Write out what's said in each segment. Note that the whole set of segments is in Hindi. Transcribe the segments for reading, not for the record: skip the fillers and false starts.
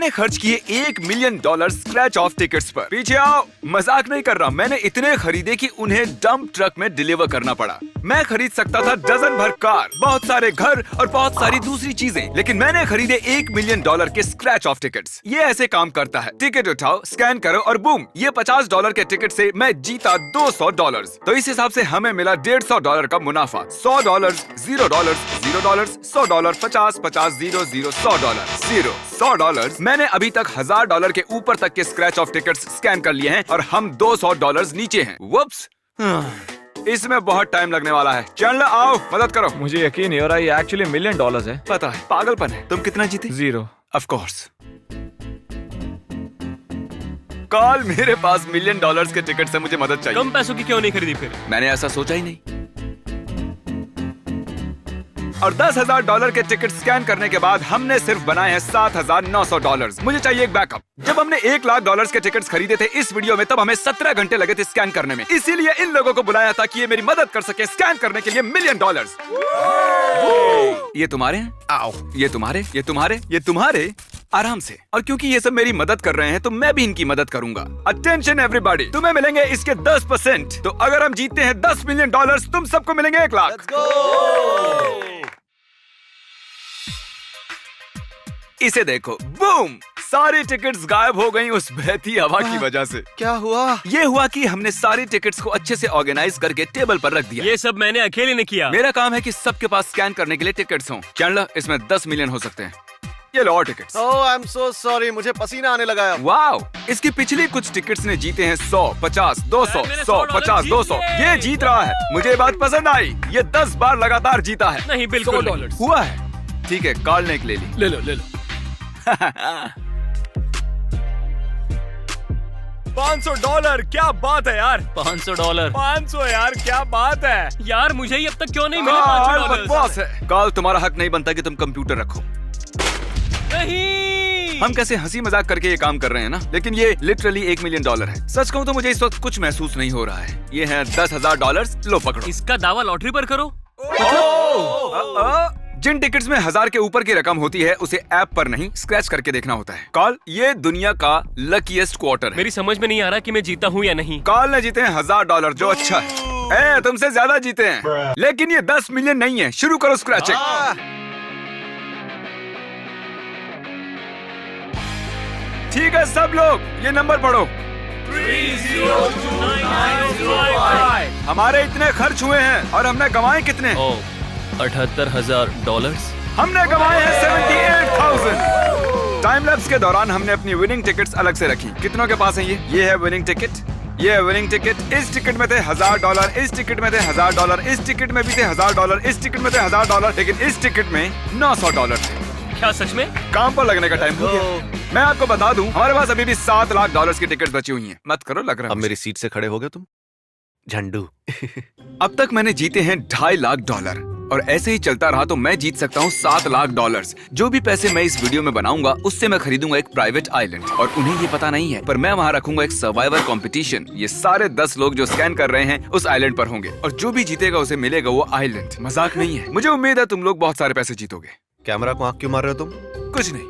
मैंने खर्च किए $1 मिलियन स्क्रैच ऑफ टिकट्स पर। पीछे आओ, मजाक नहीं कर रहा। मैंने इतने खरीदे कि उन्हें डंप ट्रक में डिलीवर करना पड़ा। मैं खरीद सकता था डजन भर कार, बहुत सारे घर और बहुत सारी दूसरी चीजें, लेकिन मैंने खरीदे $1 मिलियन के स्क्रैच ऑफ टिकट्स। ये ऐसे काम करता है। टिकट उठाओ, स्कैन करो और बूम, ये $50 के टिकट से मैं जीता $200। तो इस हिसाब से हमें मिला $150 का मुनाफा। $100, $0, $0, $100, 50, 50, 0, 0, $100, 0, $100। मैंने अभी तक $1000 के ऊपर तक के स्क्रैच ऑफ टिकट्स स्कैन कर लिए हैं और हम $200 नीचे हैं। वुप्स, इसमें बहुत टाइम लगने वाला है। चैंडलर आओ, मदद करो। मुझे यकीन नहीं हो रहा, ये एक्चुअली $1 मिलियन है। पता है, पागलपन है। तुम कितना जीते? 0। Of course. कॉल, मेरे पास $1 मिलियन के टिकट से मुझे मदद चाहिए। कम पैसों की क्यों नहीं खरीदी फिर? मैंने ऐसा सोचा ही नहीं। और $10,000 के टिकट स्कैन करने के बाद हमने सिर्फ बनाए हैं $7,900। मुझे चाहिए एक बैकअप। जब हमने $1,00,000 के टिकट्स खरीदे थे इस वीडियो में, तब हमें 17 घंटे लगे थे स्कैन करने में। इसीलिए इन लोगों को बुलाया था कि ये मेरी मदद कर सके स्कैन करने के लिए $1 मिलियन। ये तुम्हारे हैं? आओ, ये तुम्हारे, ये तुम्हारे, ये तुम्हारे। आराम से। और क्योंकि ये सब मेरी मदद कर रहे हैं तो मैं भी इनकी मदद करूंगा। अटेंशन एवरीबॉडी, तुम्हें मिलेंगे इसके 10%। तो अगर हम जीतते हैं $10 मिलियन, तुम सबको मिलेंगे 1 लाख। इसे देखो, बूम, सारी टिकट्स गायब हो गई उस बहती हवा की वजह से। क्या हुआ? ये हुआ कि हमने सारी टिकट्स को अच्छे से ऑर्गेनाइज करके टेबल पर रख दिया। ये सब मैंने अकेले ने किया। मेरा काम है कि सबके पास स्कैन करने के लिए टिकट्स हों। चैंडलर, इसमें 10 मिलियन हो सकते हैं। ये लो और tickets. Oh, I am so sorry, मुझे पसीना आने लगा है। वाओ, इसकी पिछली कुछ टिकट्स ने जीते हैं 100, 50, 200, मैंने 100, $100 50, 200। जीत लिए। ये जीत रहा है। मुझे ये बात पसंद आई। ये 10 बार लगातार जीता है। नहीं, बिल्कुल नहीं। हुआ है। ठीक है, कॉल ने एक ले ली। ले लो, ले लो। $500, क्या बात है यार। $500। 500 यार, क्या बात है। यार मुझे ही अब तक क्यों नहीं मिले कॉल $500? बकवास है। कॉल, तुम्हारा हक नहीं बनता कि तुम कंप्यूटर रखो। नहीं। हम कैसे हंसी मजाक करके ये काम कर रहे हैं ना, लेकिन ये लिटरली $1 मिलियन है। सच कहूँ तो मुझे इस वक्त कुछ महसूस नहीं हो रहा है। ये है $10,000। लो पकड़ो। इसका दावा लॉटरी पर करो। जिन टिकट्स में 1000 के ऊपर की रकम होती है उसे ऐप पर नहीं, स्क्रैच करके देखना होता है। कॉल, ये दुनिया का लकीएस्ट क्वार्टर है। मेरी समझ में नहीं आ रहा कि मैं जीता हूँ या नहीं। कॉल ने जीते हैं $1000, जो अच्छा है। तुमसे ज्यादा जीते हैं, लेकिन ये 10 मिलियन नहीं है। शुरू करो स्क्रैचिंग। ठीक है सब लोग, ये नंबर पढ़ो। 3029955। हमारे इतने खर्च हुए हैं और हमने कमाए कितने? $78,000। हमने कमाए हैं 78,000। टाइम लैप्स के दौरान हमने अपनी विनिंग टिकट्स अलग से रखी। कितनों के पास है ये है विनिंग टिकट, ये है विनिंग टिकट। इस टिकट में थे $1000, इस टिकट में थे $1000, इस टिकट में भी थे $1000, इस टिकट में थे $1000, लेकिन इस टिकट में $900 थे। क्या सच में? काम पर लगने का टाइम हो गया। मैं आपको बता दूं, हमारे पास अभी भी $7 लाख की टिकट बची हुई हैं। मत करो, लग रहा अब है। मेरी सीट से खड़े हो गए तुम, झंडू। अब तक मैंने जीते हैं $2.5 लाख, और ऐसे ही चलता रहा तो मैं जीत सकता हूँ $7 लाख। जो भी पैसे मैं इस वीडियो में बनाऊंगा उससे मैं खरीदूंगा एक प्राइवेट आइलैंड, और उन्हें ये पता नहीं है, पर मैं वहाँ रखूंगा एक सर्वाइवल कंपटीशन। ये सारे 10 लोग जो स्कैन कर रहे हैं उस आइलैंड पर होंगे, और जो भी जीतेगा उसे मिलेगा वो आइलैंड। मजाक नहीं है। मुझे उम्मीद है तुम लोग बहुत सारे पैसे जीतोगे। कैमरा को आंख क्यों मार रहे हो तुम? कुछ नहीं।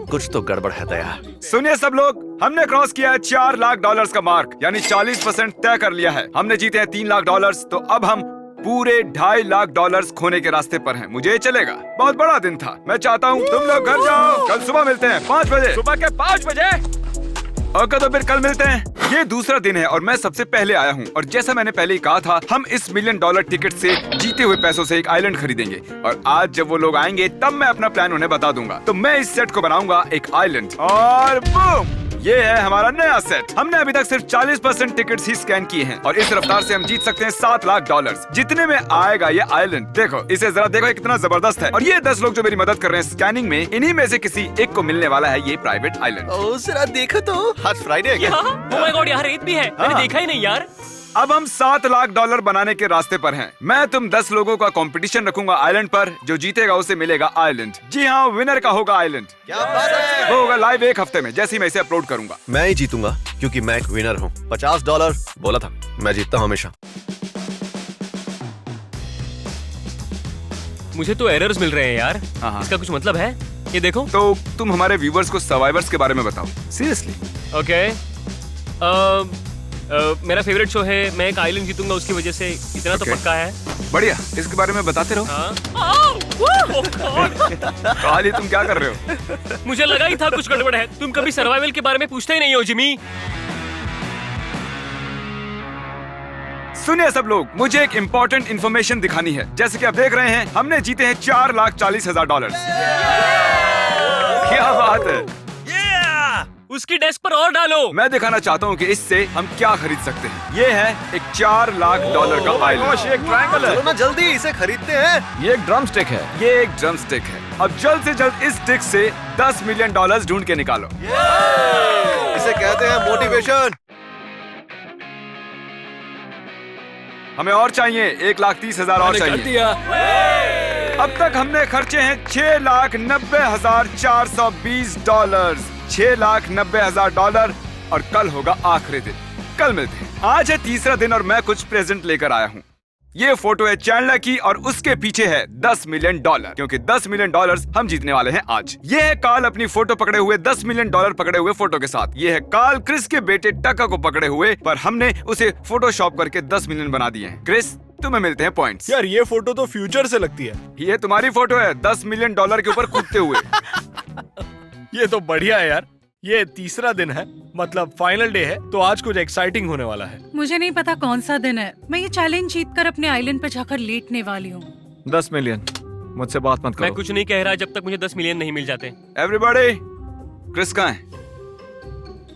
कुछ तो गड़बड़ है दया। सुनिए सब लोग, हमने क्रॉस किया है $4 लाख का मार्क, यानी 40% तय कर लिया है। हमने जीते हैं $3 लाख, तो अब हम पूरे $2.5 लाख खोने के रास्ते पर हैं। मुझे ये चलेगा। बहुत बड़ा दिन था। मैं चाहता हूँ तुम लोग घर जाओ। कल सुबह मिलते हैं 5 बजे। सुबह के 5 बजे? ओके, तो फिर कल मिलते हैं। ये दूसरा दिन है और मैं सबसे पहले आया हूँ, और जैसा मैंने पहले ही कहा था, हम इस $1 मिलियन टिकट से जीते हुए पैसों से एक आइलैंड खरीदेंगे। और आज जब वो लोग आएंगे तब मैं अपना प्लान उन्हें बता दूंगा। तो मैं इस सेट को बनाऊंगा एक आइलैंड, और बूम, ये है हमारा नया सेट। हमने अभी तक सिर्फ 40% टिकट्स ही स्कैन किए हैं, और इस रफ्तार से हम जीत सकते हैं $7 लाख। जितने में आएगा ये आइलैंड, देखो इसे जरा देखो, ये कितना जबरदस्त है। और ये 10 लोग जो मेरी मदद कर रहे हैं स्कैनिंग में, इन्हीं में से किसी एक को मिलने वाला है ये प्राइवेट आइलैंड। ओ, जरा देखो तो, आज फ्राइडे है क्या? ओह माय गॉड, यहाँ रेत भी है। मैंने देखा ही नहीं यार। अब हम $7 लाख बनाने के रास्ते पर हैं। मैं तुम 10 लोगों का कंपटीशन रखूंगा आइलैंड पर। जो जीतेगा उसे मिलेगा आइलैंड। जी हाँ, विनर का होगा आइलैंड। क्या बात है? वो होगा लाइव 1 हफ्ते में, जैसे ही मैं इसे अपलोड करूंगा। मैं ही जीतूंगा क्योंकि मैं एक विनर हूँ। $50 बोला था, मैं जीतता हूँ हमेशा। मुझे तो एरर्स मिल रहे हैं यार। हाँ। इसका कुछ मतलब है? ये देखो। तो तुम हमारे व्यूवर्स को सर्वाइवर्स के बारे में बताओ, सीरियसली। ओके। मेरा फेवरेट शो है, मैं एक आइलैंड जीतूंगा उसकी वजह से, इतना तो Okay. पक्का है। बढ़िया, इसके बारे में बताते रहो। हाँ। Oh God! काली, तुम क्या कर रहे हो? मुझे लगा ही था कुछ गड़बड़ है। तुम कभी सर्वाइवल के बारे में पूछते ही नहीं हो जिमी। सुनिए सब लोग, मुझे एक इम्पोर्टेंट इन्फॉर्मेशन दिखानी है। जैसे कि आप देख रहे हैं, हमने जीते हैं $4,40,000। क्या बात है। उसकी डेस्क पर और डालो। मैं दिखाना चाहता हूँ कि इससे हम क्या खरीद सकते हैं। ये है एक $4 लाख का आइलैंड। एक ट्रायंगल है। चलो ना जल्दी इसे खरीदते हैं। ये एक ड्रम स्टिक है। ये एक ड्रम स्टिक है। अब जल्द से जल्द इस स्टिक से $10 मिलियन ढूंढ के निकालो। इसे कहते हैं मोटिवेशन। हमें और चाहिए, 1,30,000 और चाहिए। अब तक हमने खर्चे हैं $6,90,420। $6,90,000 और कल होगा आखिरी दिन। कल मिलते हैं। आज है तीसरा दिन और मैं कुछ प्रेजेंट लेकर आया हूँ। ये फोटो है चैंडलर की और उसके पीछे है $10 मिलियन, क्योंकि $10 मिलियन हम जीतने वाले हैं आज। ये है कार्ल अपनी फोटो पकड़े हुए $10 मिलियन पकड़े हुए फोटो के साथ। ये है कार्ल क्रिस के बेटे टका को पकड़े हुए, पर हमने उसे फोटोशॉप करके 10 मिलियन बना दिए हैं। क्रिस, तुम्हें मिलते हैं पॉइंट्स। यार ये फोटो तो फ्यूचर से लगती है। ये तुम्हारी फोटो है $10 मिलियन के ऊपर कूदते हुए। ये तो बढ़िया है यार। ये तीसरा दिन है, मतलब फाइनल डे है, तो आज कुछ एक्साइटिंग होने वाला है। मुझे नहीं पता कौन सा दिन है। मैं ये चैलेंज जीतकर अपने आइलैंड पे जाकर लेटने वाली हूँ। 10 मिलियन। मुझसे बात मत मैं करो। कुछ नहीं कह रहा जब तक मुझे 10 मिलियन नहीं मिल जाते। एवरीबॉडी, क्रिस कहाँ है?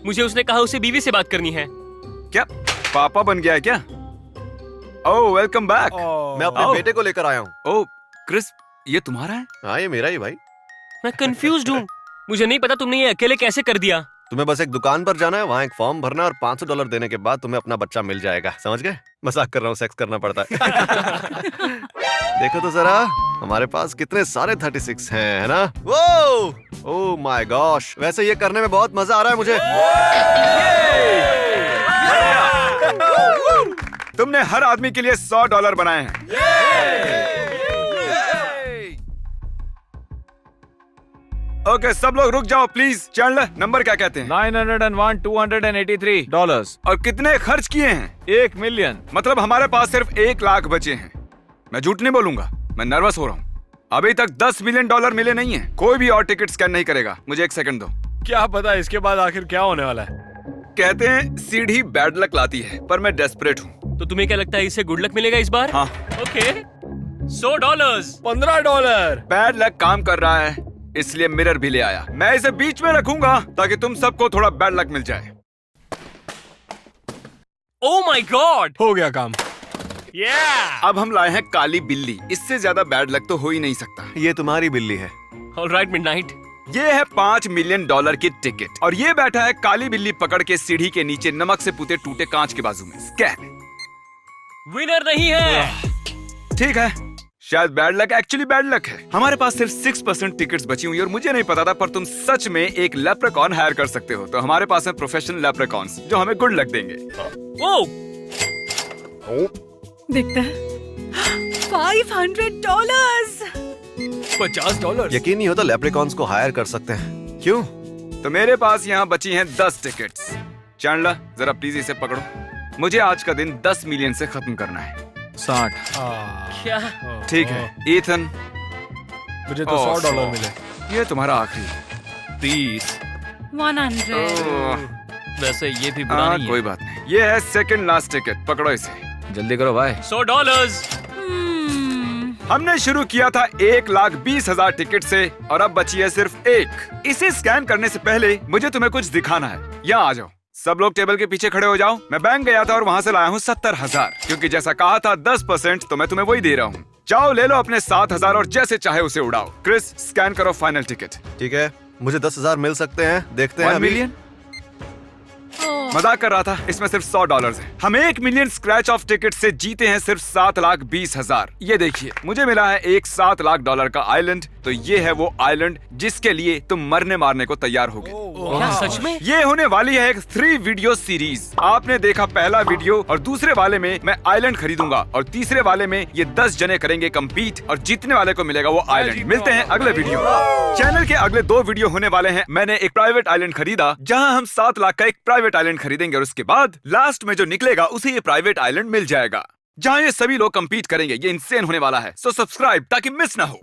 मुझे उसने कहा उसे बीवी से बात करनी है। क्या पापा बन गया है क्या? ओह, वेलकम बैक। मैं अपने आओ। बेटे को लेकर आया हूँ। ओह क्रिस, ये तुम्हारा है? हाँ, ये मेरा ही भाई। मैं कंफ्यूज्ड हूँ। मुझे नहीं पता तुमने ये अकेले कैसे कर दिया। तुम्हें बस एक दुकान पर जाना है, वहाँ एक फॉर्म भरना है और $500 देने के बाद तुम्हें अपना बच्चा मिल जाएगा। समझ गए? मजाक कर रहा हूँ, सेक्स करना पड़ता है। देखो तो जरा, हमारे पास कितने सारे 36 हैं, है ना? वो ओह माय गॉश, वैसे ये करने में बहुत मजा आ रहा है मुझे। तुमने हर आदमी के लिए $100 बनाए हैं। ओके, सब लोग रुक जाओ प्लीज। चैंडलर, नंबर क्या कहते हैं? 901,283 और कितने खर्च किए हैं? 1 मिलियन। मतलब हमारे पास सिर्फ 1 लाख बचे हैं। मैं झूठ नहीं बोलूंगा, मैं नर्वस हो रहा हूँ। अभी तक $10 मिलियन मिले नहीं है। कोई भी और टिकट स्कैन नहीं करेगा। मुझे 1 सेकंड दो। क्या पता इसके बाद आखिर क्या होने वाला है। कहते हैं सीढ़ी बैड लक लाती है, पर मैं डेस्परेट हूँ। तो तुम्हें क्या लगता है इससे गुड लक मिलेगा इस बार? हाँ। ओके। $100। $15। बैड लक काम कर रहा है, इसलिए मिरर भी ले आया। मैं इसे बीच में रखूंगा ताकि तुम सबको थोड़ा बैड लक मिल जाए। Oh my God! हो गया काम। अब हम लाए हैं काली बिल्ली। इससे ज्यादा बैड लक तो हो ही नहीं सकता। ये तुम्हारी बिल्ली है। Alright midnight. ये है $5 मिलियन की टिकट और ये बैठा है काली बिल्ली पकड़ के सीढ़ी के नीचे नमक से पुते टूटे कांच के बाजू में। स्कैन। विनर नहीं है। ठीक है, शायद bad luck actually bad luck है। हमारे पास सिर्फ 6% टिकट्स बची हुई और मुझे नहीं पता था, पर तुम सच में एक लेप्रेकॉन हायर कर सकते हो। तो हमारे पास है प्रोफेशनल लेप्रेकॉन्स जो हमें गुड लक देंगे। ओह, देखते हैं। $500। $50। यकीन नहीं होता लेप्रिकॉन्स को हायर कर सकते हैं। क्यों? तो मेरे पास यहाँ बची हैं 10 टिकट्स। चैंडलर, जरा प्लीज इसे पकड़ो। मुझे आज का दिन 10 मिलियन से खत्म करना है। 60। क्या? ठीक है ईथन, मुझे तो $100 मिले। ये तुम्हारा आखिरी। 30। 100। वैसे ये भी बुरा हाँ, नहीं कोई है। बात नहीं। ये है सेकंड लास्ट टिकट, पकड़ो इसे। जल्दी करो भाई। $100। हमने शुरू किया था 1,20,000 टिकट से और अब बची है सिर्फ 1। इसे स्कैन करने से पहले मुझे तुम्हें कुछ दिखाना है। यहाँ आ जाओ। सब लोग टेबल के पीछे खड़े हो जाओ। मैं बैंक गया था और वहाँ से लाया हूँ 70,000, क्योंकि जैसा कहा था 10%, तो मैं तुम्हें वही दे रहा हूँ। जाओ ले लो अपने 7,000 और जैसे चाहे उसे उड़ाओ। क्रिस, स्कैन करो फाइनल टिकट। ठीक है, मुझे 10,000 मिल सकते हैं। देखते हैं 1 अभी। मिलियन। ओह, मजाक कर रहा था, इसमें सिर्फ $100 है। हम 1 मिलियन स्क्रैच ऑफ टिकट से जीते हैं सिर्फ 7,20,000। ये देखिए, मुझे मिला है एक $7 लाख का आइलैंड। तो ये है वो आइलैंड जिसके लिए तुम मरने मारने को तैयार होगे। क्या सच में? ये होने वाली है एक 3 वीडियो सीरीज। आपने देखा पहला वीडियो, और दूसरे वाले में मैं आइलैंड खरीदूंगा और तीसरे वाले में ये 10 जने करेंगे कंपीट और जीतने वाले को मिलेगा वो आइलैंड। मिलते हैं अगले वीडियो। चैनल के अगले 2 वीडियो होने वाले हैं। मैंने एक प्राइवेट आइलैंड खरीदा जहां हम 7 लाख का एक प्राइवेट आइलैंड खरीदेंगे और उसके बाद लास्ट में जो निकलेगा उसे ये प्राइवेट आइलैंड मिल जाएगा जहां ये सभी लोग कंपीट करेंगे। ये इंसेन होने वाला है। सो सब्सक्राइब ताकि मिस ना हो।